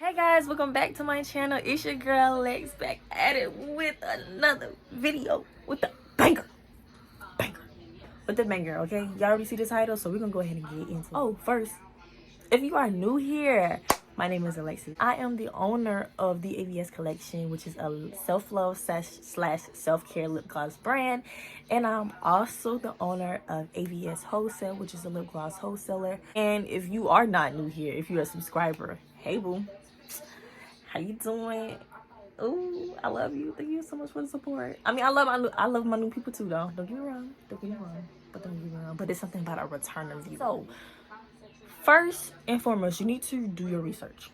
Hey guys, welcome back to my channel. It's your girl Lex back at it with another video with the banger. With the banger, okay? Y'all already see the title, so we're gonna go ahead and get into it. Oh, first, if you are new here, my name is Alexis. I am the owner of the AVS collection, which is a self-love slash self-care lip gloss brand. And I'm also the owner of AVS Wholesale, which is a lip gloss wholesaler. And if you are not new here, if you're a subscriber, hey boo, how you doing? Ooh, I love you. Thank you so much for the support. I mean, I love my new people too, though. Don't get me wrong. But there's something about a return of you. So, first and foremost, you need to do your research.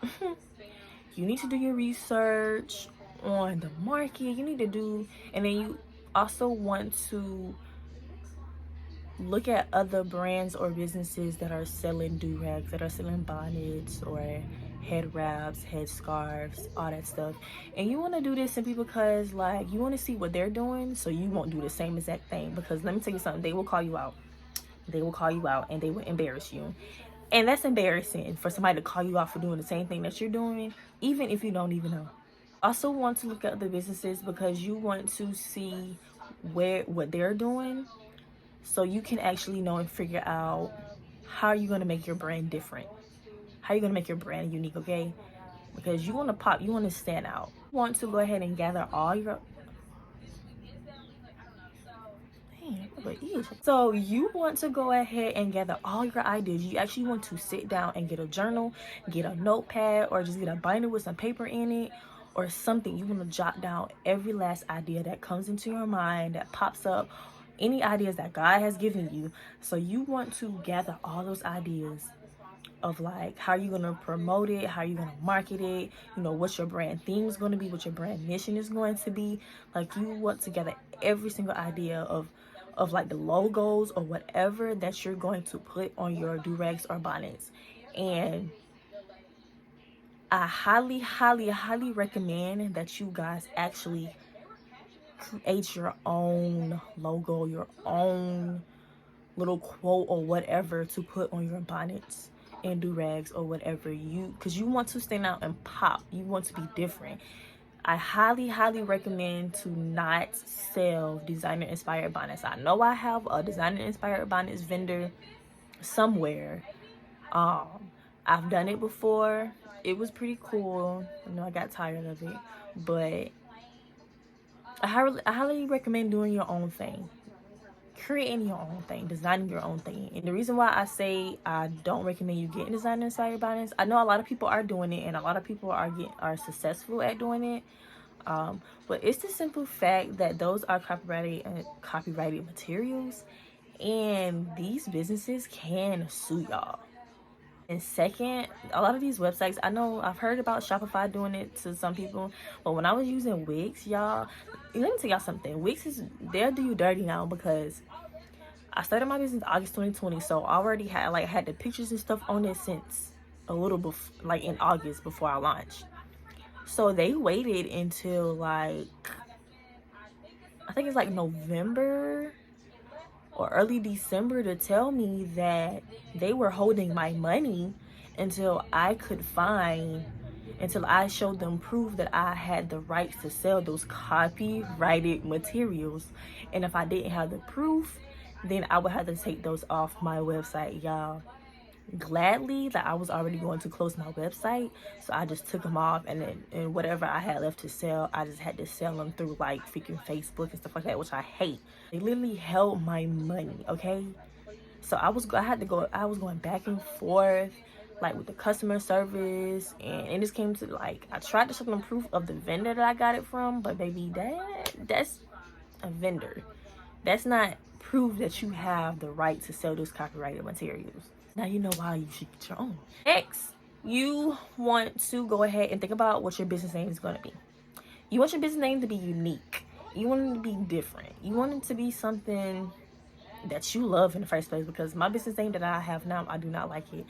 You need to do your research on the market. And then you also want to look at other brands or businesses that are selling durags, that are selling bonnets or head wraps, head scarves, all that stuff. And you want to do this simply because, like, you want to see what they're doing so you won't do the same exact thing. Because let me tell you something, they will call you out. They will call you out and they will embarrass you. And that's embarrassing for somebody to call you out for doing the same thing that you're doing, even if you don't even know. Also want to look at the businesses because you want to see what they're doing, so you can actually know and figure out how you're going to make your brand different. How you're going to make your brand unique, okay? Because you want to pop, you want to stand out. You want to go ahead and gather all your... So you want to go ahead and gather all your ideas. You actually want to sit down and get a journal, get a notepad, or just get a binder with some paper in it or something. You want to jot down every last idea that comes into your mind, that pops up, any ideas that God has given you. So you want to gather all those ideas of, like, how you're going to promote it, how you're going to market it, you know, what your brand theme is going to be, what your brand mission is going to be. Like, you want to gather every single idea of like the logos or whatever that you're going to put on your durags or bonnets. And I highly recommend that you guys actually create your own logo, your own little quote or whatever to put on your bonnets and durags or whatever, because you want to stand out and pop. You want to be different. I highly recommend to not sell designer inspired bonnets. I know I have a designer inspired bonnets vendor somewhere. I've done it before. It was pretty cool. You know, I got tired of it, but I highly recommend doing your own thing, creating your own thing, designing your own thing. And the reason why I say I don't recommend you getting designer inspired bonnets, I know a lot of people are doing it and a lot of people are successful at doing it. But it's the simple fact that those are copyrighted materials, and these businesses can sue y'all. And second, a lot of these websites, I know I've heard about Shopify doing it to some people, but when I was using Wix, y'all, let me tell y'all something. Wix they'll do you dirty now, because I started my business August 2020, so I already had the pictures and stuff on it since a little before, like in August, before I launched. So they waited until, like, I think it's like November or early December to tell me that they were holding my money until I showed them proof that I had the rights to sell those copyrighted materials. And if I didn't have the proof, then I would have to take those off my website, y'all. Gladly, that I was already going to close my website, so I just took them off, and whatever I had left to sell, I just had to sell them through, like, freaking Facebook and stuff like that, which I hate. They literally held my money, okay? So I was going back and forth, like, with the customer service, and it just came to, like, I tried to show them proof of the vendor that I got it from, but baby, that's a vendor. That's not proof that you have the right to sell those copyrighted materials. Now you know why you should get your own. Next, you want to go ahead and think about what your business name is going to be. You want your business name to be unique. You want it to be different. You want it to be something that you love in the first place, because my business name that I have now, I do not like it.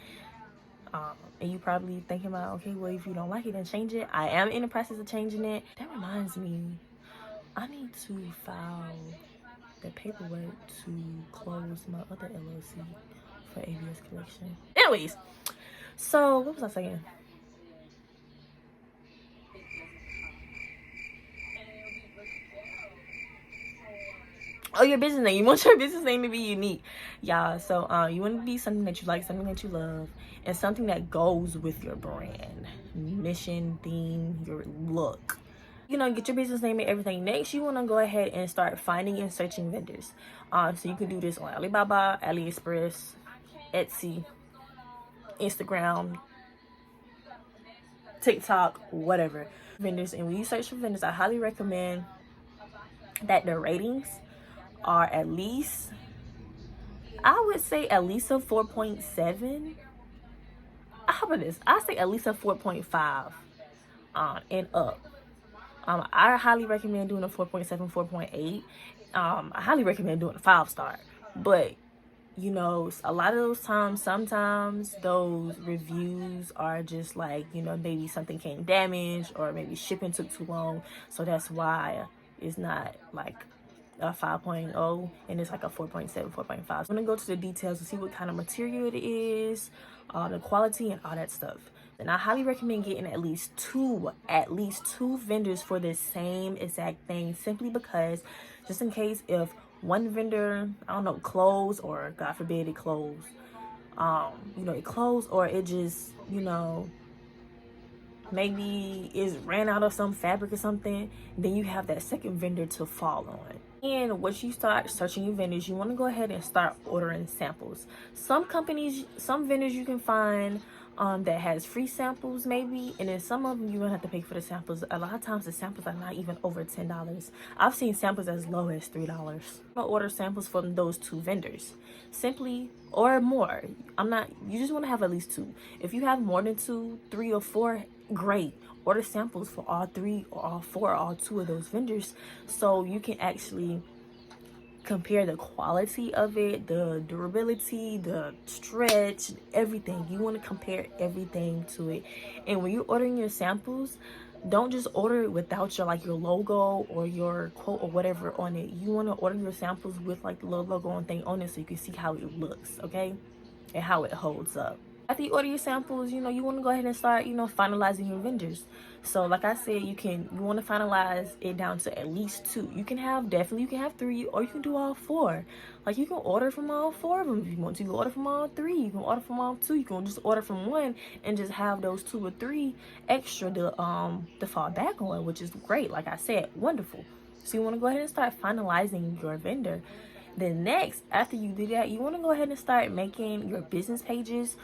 And you probably thinking about, okay, well, if you don't like it, then change it. I am in the process of changing it. That reminds me, I need to file the paperwork to close my other LLC for AVS collection. Anyways, so what was I saying? Oh, your business name. You want your business name to be unique, y'all. So you want it to be something that you like, something that you love, and something that goes with your brand, mission, theme, your look. You know, get your business name and everything. Next, you want to go ahead and start finding and searching vendors. So you can do this on Alibaba, AliExpress, Etsy, Instagram, TikTok, whatever. Vendors. And when you search for vendors, I highly recommend that the ratings are at least, I would say at least a 4.7. How about this? I say at least a 4.5 and up. I highly recommend doing a 4.7, 4.8. I highly recommend doing a 5-star. But you know, a lot of those times, sometimes those reviews are just like, you know, maybe something came damaged or maybe shipping took too long. So that's why it's not like a 5.0 and it's like a 4.7, 4.5. So I'm gonna go to the details to see what kind of material it is, the quality and all that stuff. And I highly recommend getting at least two vendors for the same exact thing, simply because just in case if one vendor, I don't know, close, or God forbid it close, you know, it closed, or it just, you know, maybe it ran out of some fabric or something, then you have that second vendor to fall on. And once you start searching your vendors, you want to go ahead and start ordering samples. Some companies, some vendors you can find that has free samples maybe, and then some of them you're gonna have to pay for the samples. A lot of times the samples are not even over $10. I've seen samples as low as $3. I'll order samples from those two vendors simply, or more. You just want to have at least two. If you have more than two, three or four, great. Order samples for all three or all four or all two of those vendors, so you can actually compare the quality of it, the durability, the stretch, everything. You want to compare everything to it. And when you're ordering your samples, don't just order it without your like your logo or your quote or whatever on it. You want to order your samples with like the little logo and thing on it, so you can see how it looks, okay, and how it holds up. After you order your samples, you know, you want to go ahead and start, you know, finalizing your vendors. So like I said, you want to finalize it down to at least two. You can have three, or you can do all four. Like you can order from all four of them if you want to. You can order from all three. You can order from all two. You can just order from one and just have those two or three extra to fall back on, which is great. Like I said, wonderful. So you want to go ahead and start finalizing your vendor. Then next, after you do that, you want to go ahead and start making your business pages.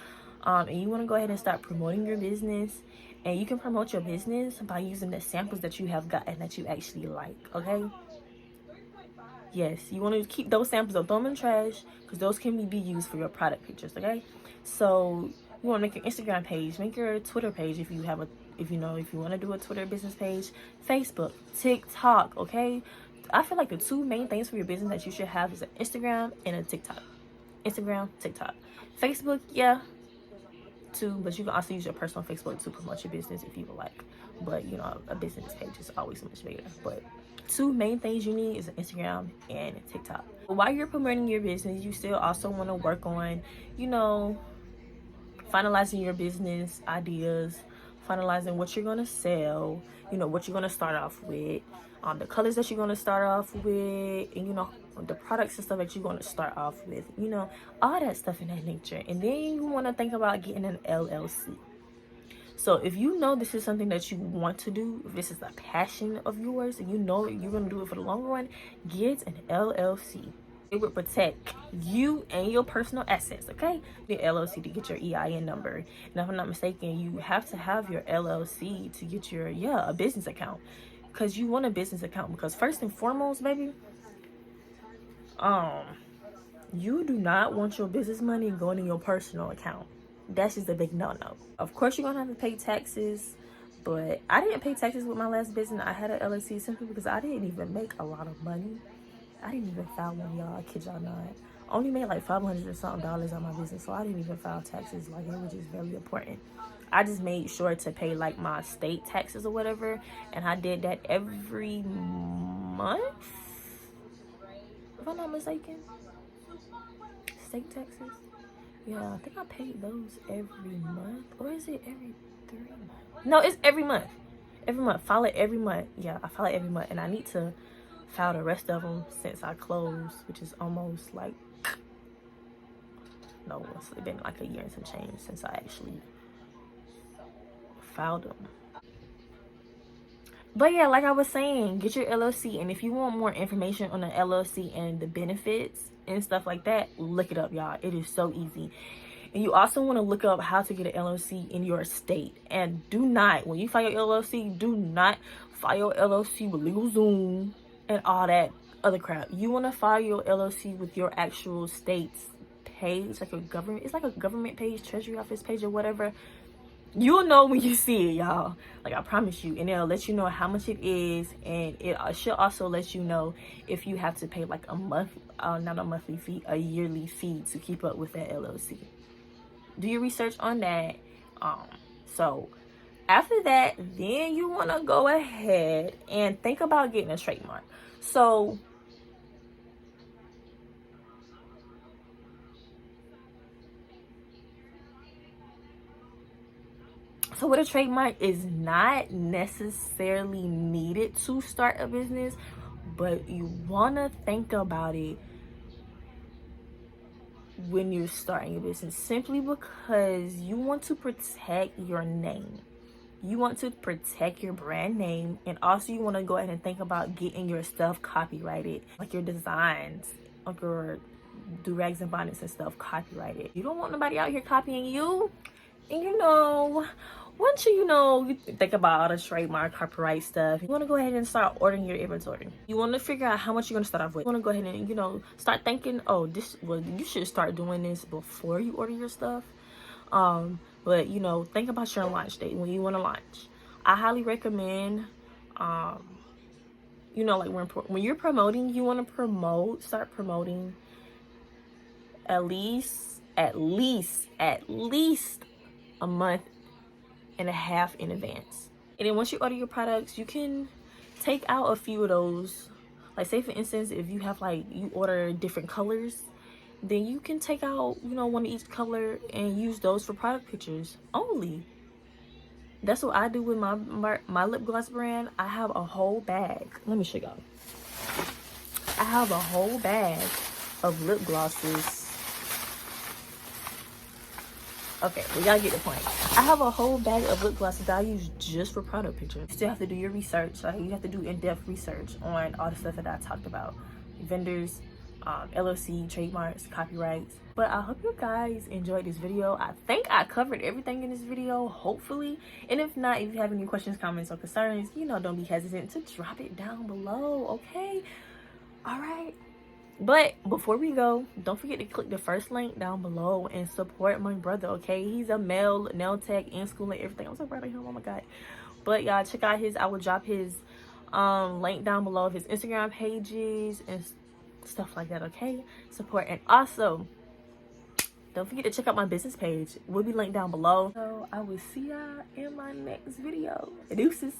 And you want to go ahead and start promoting your business. And you can promote your business by using the samples that you have gotten that you actually like, okay? Yes, you want to keep those samples, don't throw them in the trash, because those can be used for your product pictures, okay? So you want to make your Instagram page, make your Twitter page if you want to do a Twitter business page, Facebook, TikTok, okay? I feel like the two main things for your business that you should have is an Instagram and a TikTok. Instagram, TikTok. Facebook, yeah, too, but you can also use your personal Facebook to promote your business if you would like. But you know, a business page is always much better. But two main things you need is Instagram and TikTok. While you're promoting your business, you still also want to work on, you know, finalizing your business ideas, finalizing what you're going to sell, you know, what you're going to start off with, the colors that you're going to start off with, and you know, the products and stuff that you're going to start off with, you know, all that stuff in that nature. And then you want to think about getting an LLC. So if you know this is something that you want to do, if this is a passion of yours and you know you're going to do it for the long run, get an LLC. It would protect you and your personal assets, okay? The LLC to get your EIN number. And if I'm not mistaken, you have to have your LLC to get your, a business account. Because you want a business account. Because first and foremost, baby, you do not want your business money going in your personal account. That's just a big no-no. Of course, you're going to have to pay taxes. But I didn't pay taxes with my last business. I had an LLC simply because I didn't even make a lot of money. I didn't even file one, y'all. I kid y'all not. I only made like $500 or something on my business, so I didn't even file taxes. Like, it was just very important. I just made sure to pay like my state taxes or whatever, and I did that every month, if I'm not mistaken. State taxes. Yeah, I think I paid those every month, or is it every 3 months? No, it's every month. Every month. File it every month. Yeah, I file it every month, and I need to file the rest of them since I closed, which is almost like, no, it's been like a year and some change since I actually filed them. But yeah, like I was saying, get your LLC. And if you want more information on the LLC and the benefits and stuff like that, look it up, y'all. It is so easy. And you also want to look up how to get an LLC in your state. And do not, when you file your LLC, do not file your LLC with LegalZoom and all that other crap. You want to file your LLC with your actual state's page, like a government. It's like a government page, treasury office page or whatever. You'll know when you see it, y'all. Like, I promise you. And it'll let you know how much it is. And it should also let you know if you have to pay like a month, not a monthly fee, a yearly fee to keep up with that LLC. Do your research on that. So after that, then you want to go ahead and think about getting a trademark. So with a trademark is not necessarily needed to start a business, but you want to think about it when you're starting a business, simply because you want to protect your name. You want to protect your brand name, and also you want to go ahead and think about getting your stuff copyrighted, like your designs, like your durags and bonnets and stuff copyrighted. You don't want nobody out here copying you. And you know, once you think about all the trademark, copyright stuff, you want to go ahead and start ordering your inventory. You want to figure out how much you're going to start off with. You want to go ahead and, start thinking, oh, you should start doing this before you order your stuff. But, think about your launch date when you want to launch. I highly recommend, when you're promoting, you want to start promoting at least a month and a half in advance. And then once you order your products, you can take out a few of those. Like, say for instance, if you have you order different colors, then you can take out one of each color and use those for product pictures only. That's what I do with my lip gloss brand. I have a whole bag. Let me show y'all. I have a whole bag of lip glosses. Okay, well, y'all get the point. I have a whole bag of lip glosses that I use just for product pictures. You still have to do your research. Like, you have to do in-depth research on all the stuff that I talked about. Vendors, LLC, trademarks, copyrights. But I hope you guys enjoyed this video. I think I covered everything in this video, hopefully. And if not, if you have any questions, comments, or concerns, don't be hesitant to drop it down below, okay? All right. But before we go, don't forget to click the first link down below and support my brother, okay? He's a male nail tech in school and everything. I'm so proud of him. Oh my god. But y'all, check out I will drop his link down below of his Instagram pages and stuff like that, okay? Support. And also, don't forget to check out my business page. Will be linked down below. So I will see y'all in my next video. Deuces.